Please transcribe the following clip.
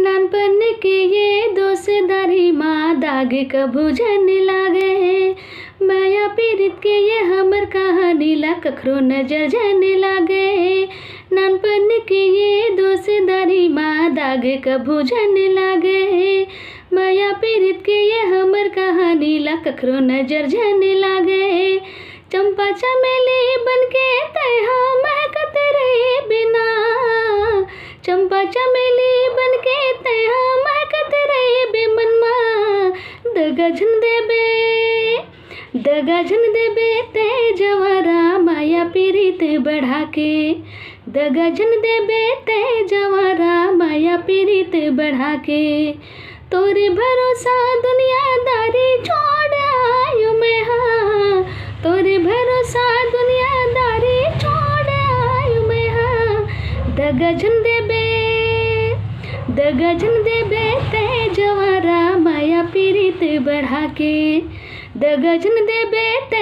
नानपन के ये दोस्तारी माँ दाग कभू जन लागे। माया पीड़ित के ये हमर कहानी ला कखरो नजर जन लागे। नानपन के ये दोस्तारी माँ दाग कभू जन लागे। माया पीड़ित के ये हमर कहानी ला कखरो नजर जन लागे। चंपा चमेली बनके तैहा महकत रही बिना। चंपा चमेली बनके तैहा महकत रही बेमनमा। दगा झन देबे ते जवारा माया पीड़ित बढ़ा के। दगा झन देबे ते जवारा माया पीड़ित बढ़ा के। तोरे भरोसा दुनियादारी छोड़ आयु मैं हाँ। तोरे भरोसा दुनियादारी छोड़ आयु मैं हाँ। दगा झन देबे ते जवारा माया पीड़ित बढ़ा के। दगा झन देबे ते